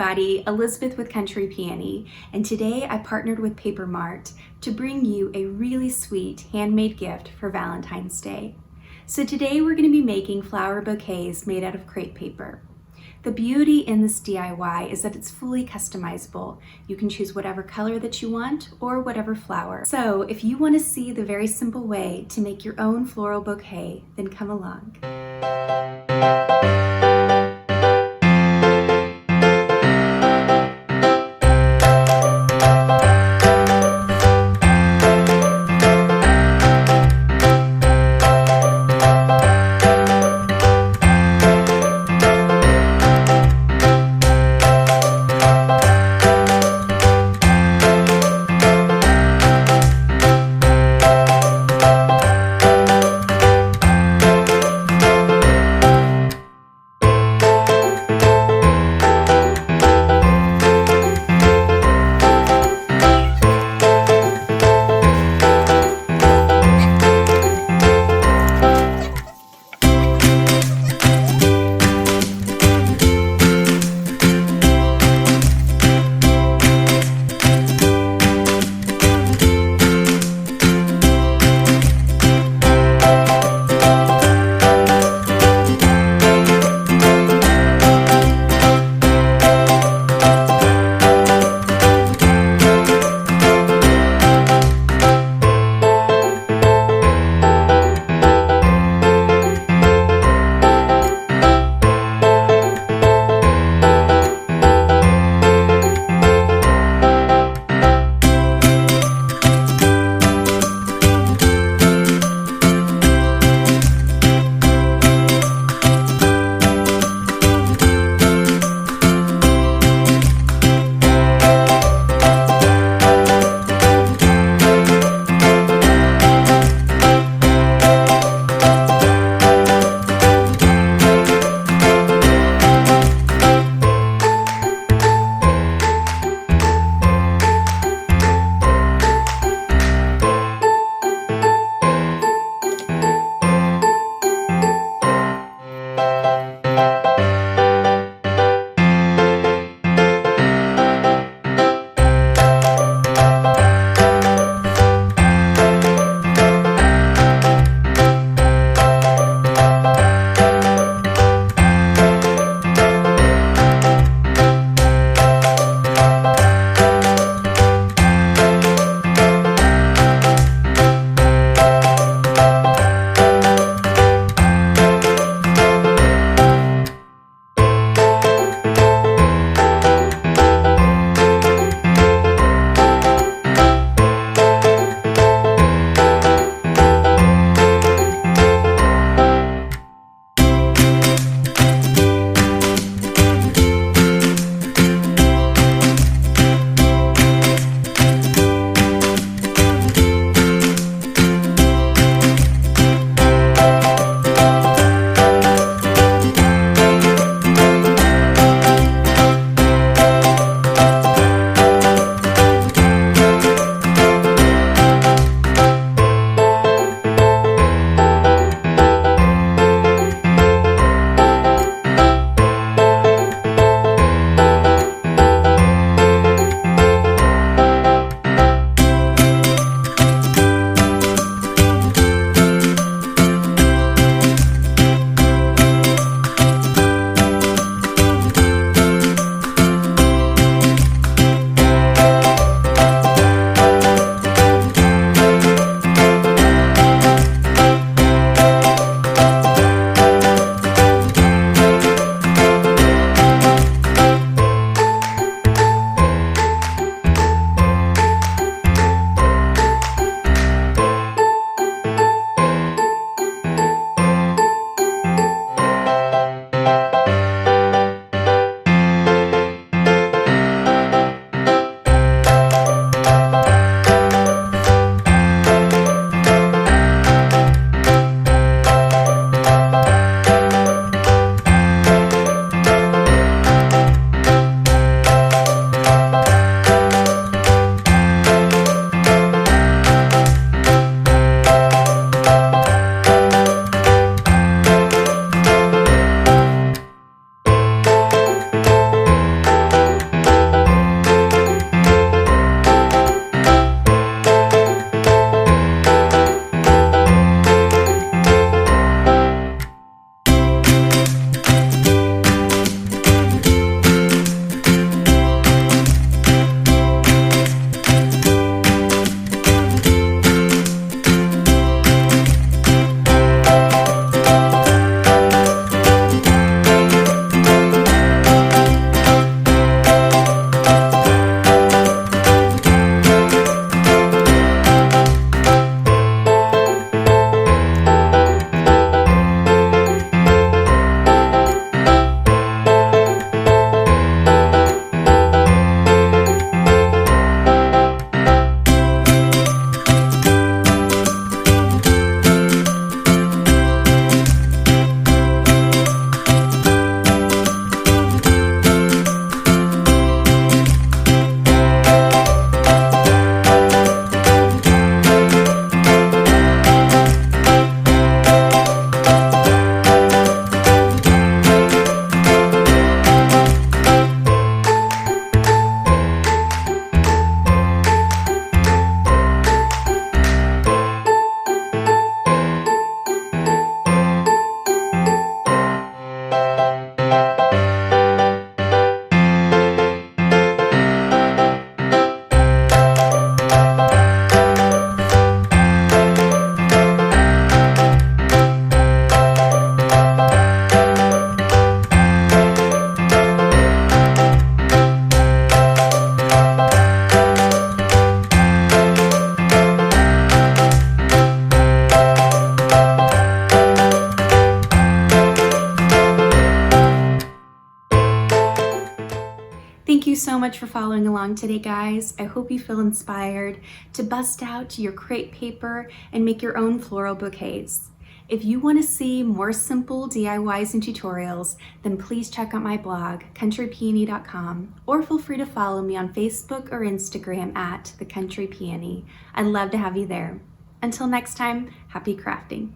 everybody, Elizabeth with Country Peony, and today I partnered with Paper Mart to bring you a really sweet handmade gift for Valentine's Day. So today we're going to be making flower bouquets made out of crepe paper. The beauty in this DIY is that it's fully customizable. You can choose whatever color that you want or whatever flower. So if you want to see the very simple way to make your own floral bouquet, then come along. so much for following along today, guys. I hope you feel inspired to bust out your crepe paper and make your own floral bouquets. If you want to see more simple DIYs and tutorials, then please check out my blog, countrypeony.com, or feel free to follow me on Facebook or Instagram at the Country Peony. I'd love to have you there. Until next time, happy crafting.